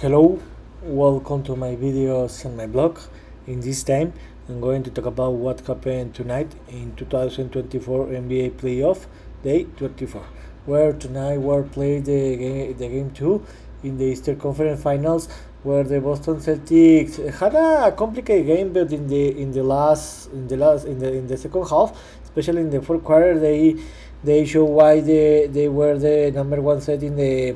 Hello, welcome to my videos and my blog. In this time, I'm going to talk about what happened tonight in 2024 NBA Playoff Day 24, where tonight we played the game 2 in the Eastern Conference Finals, where the Boston Celtics had a complicated game, but in the second half, especially in the fourth quarter, they show why they were the number one set in the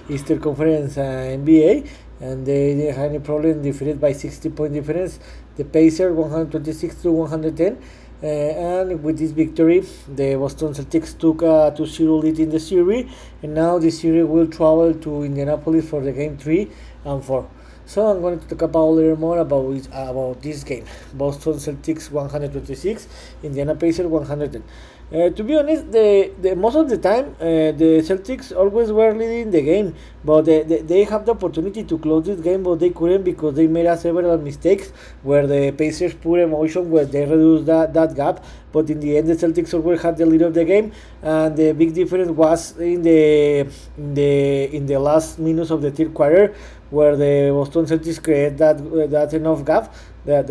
Eastern Conference NBA, and they didn't have any problem defeated by 60-point difference. The Pacers 126 to 110. And with this victory, the Boston Celtics took a 2-0 lead in the series, and now the series will travel to Indianapolis for the game 3 and 4. So I'm going to talk about a little more about this game. Boston Celtics 126, Indiana Pacers 110. To be honest, the most of the time the Celtics always were leading the game, but they have the opportunity to close this game, but they couldn't because they made several mistakes where the Pacers put emotion where they reduced that gap. But in the end, the Celtics always had the lead of the game, and the big difference was in the last minutes of the third quarter, where the Boston Celtics created that enough gap, that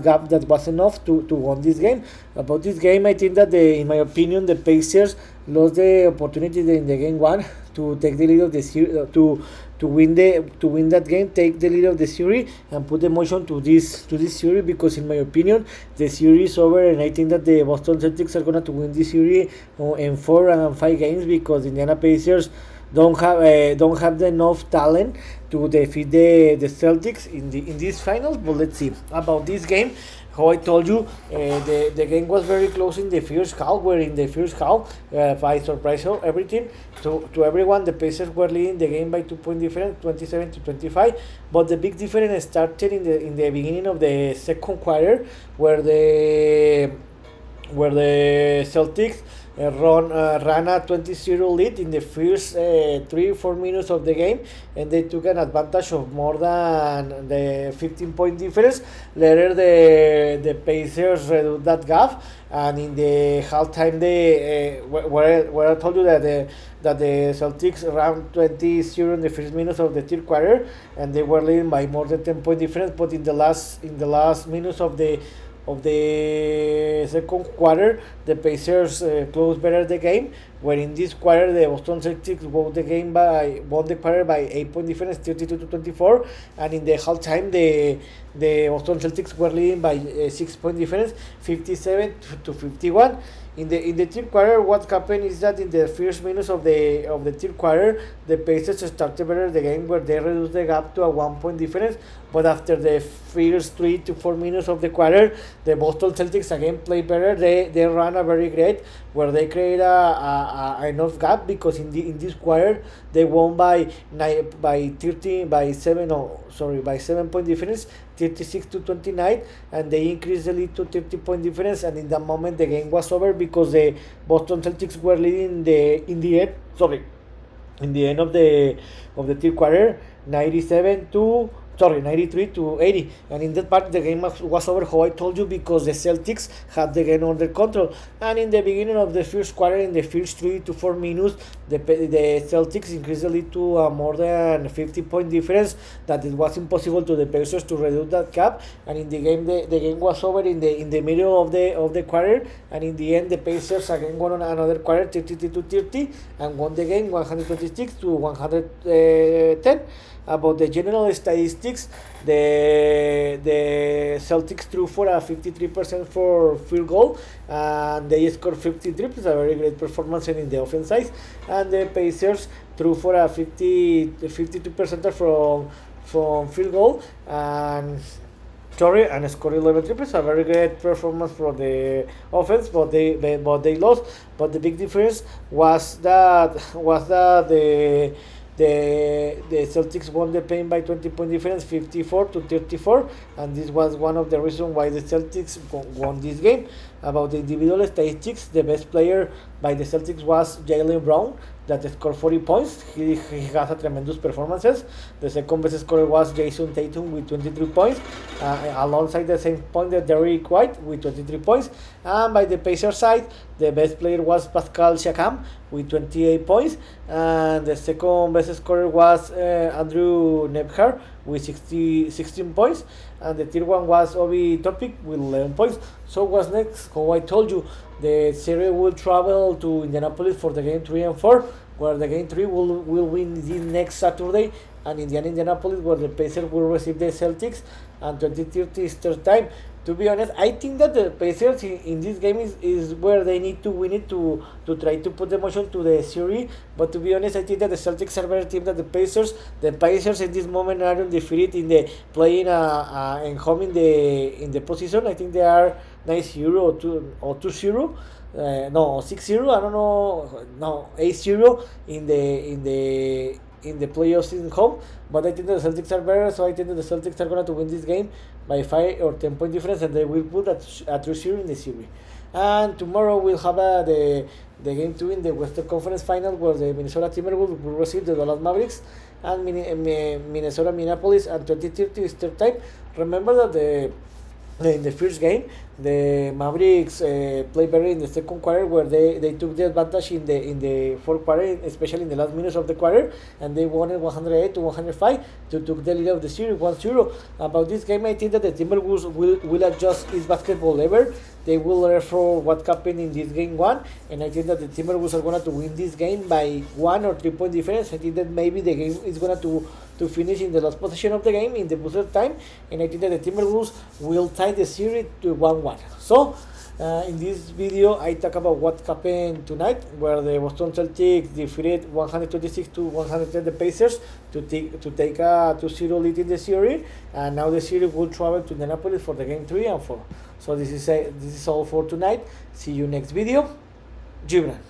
gap that was enough to win this game. About this game, I think that in my opinion, the Pacers lost the opportunity in the game 1 to take the lead of the series, to win that game, take the lead of the series, and put the motion to this series, because in my opinion the series is over, and I think that the Boston Celtics are gonna to win this series in 4 and 5 games, because Indiana Pacers don't have enough talent to defeat the Celtics in these finals. But let's see about this game. How I told you, the game was very close in the first half, where in the first half, by surprise or everything, to everyone, the Pacers were leading the game by 2-point difference, 27 to 25. But the big difference started in the beginning of the second quarter, where the Celtics ran a 20-0 lead in the first 3-4 minutes of the game, and they took an advantage of more than the 15-point difference. Later, the Pacers reduced that gap, and in the halftime, where I told you that the Celtics ran 20-0 in the first minutes of the third quarter, and they were leading by more than 10-point difference. But in the last minutes of the second quarter, the Pacers closed better the game, where in this quarter the Boston Celtics won the quarter by 8-point difference, 32 to 24, and in the halftime the Boston Celtics were leading by 6-point difference, 57 to 51. In the third quarter, what happened is that in the first minutes of the third quarter, the Pacers started better the game, where they reduced the gap to a 1-point difference. But after the first 3 to 4 minutes of the quarter, the Boston Celtics again played better. They ran a very great, where they created a enough gap, because in this quarter they won by 7-point difference, 36 to 29, and they increased the lead to 30-point difference. And in that moment, the game was over, because the Boston Celtics were leading in the end of the third quarter, 93 to 80, and in that part the game was over, how I told you, because the Celtics had the game under control. And in the beginning of the first quarter, in the first 3 to 4 minutes, the Celtics increased the lead to more than 50-point difference, that it was impossible to the Pacers to reduce that gap. And in the game, the game was over in the middle of the quarter, and in the end the Pacers again won on another quarter, 33 to 30, and won the game 126 to 110. About the general statistics, the Celtics threw for a 53% for field goal, and they scored 53, a very great performance in the offense side. And the Pacers threw for a 52% from field goal, and scored 11 triples, a very great performance for the offense, but they lost. But the big difference was that the Celtics won the paint by 20-point difference, 54 to 34, and this was one of the reasons why the Celtics won this game. About the individual statistics, the best player by the Celtics was Jaylen Brown, that scored 40 points. He has a tremendous performances. The second best scorer was Jason Tatum with 23 points, alongside the same point that Derrick White with 23 points. And by the Pacers side, the best player was Pascal Siakam with 28 points, and the second best scorer was Andrew Nebhard with 16 points, and the third one was Obi Topic with 11 points. So what's next? How I told you, the series will travel to Indianapolis for the game 3 and 4, where the game 3 will win this next Saturday, and Indianapolis, where the Pacers will receive the Celtics and 20:30 Eastern time. To be honest, I think that the Pacers in this game is where they need to win it to try to put the motion to the series. But to be honest, I think that the Celtics are better team than the Pacers. The Pacers in this moment are undefeated in the playing and home in the position. I think they are 9-0 or 2-0. No, 6-0. I don't know. No, 8-0 in the playoffs in home, but I think that the Celtics are better, so I think that the Celtics are going to win this game by 5 or 10 point difference, and they will put a 3-0 in the series. And tomorrow we'll have the game 2 in the Western Conference Final, where the Minnesota Timberwolves will receive the Dallas Mavericks, and Minnesota Minneapolis at 20:30 Eastern time. Remember that in the first game, the Mavericks played better in the second quarter, where they took the advantage in the fourth quarter, especially in the last minutes of the quarter, and they won it 108-105 to took the lead of the series 1-0. About this game, I think that the Timberwolves will adjust its basketball level. They will learn from what happened in this game 1, and I think that the Timberwolves are going to win this game by 1 or 3 point difference. I think that maybe the game is going to finish in the last possession of the game in the buzzer time, and I think that the Timberwolves will tie the series to 1-1. So in this video I talk about what happened tonight, where the Boston Celtics defeated 126-110 the Pacers to take a 2-0 lead in the series, and now the series will travel to Indianapolis for the game 3 and 4. So this is all for tonight. See you next video. Gibran.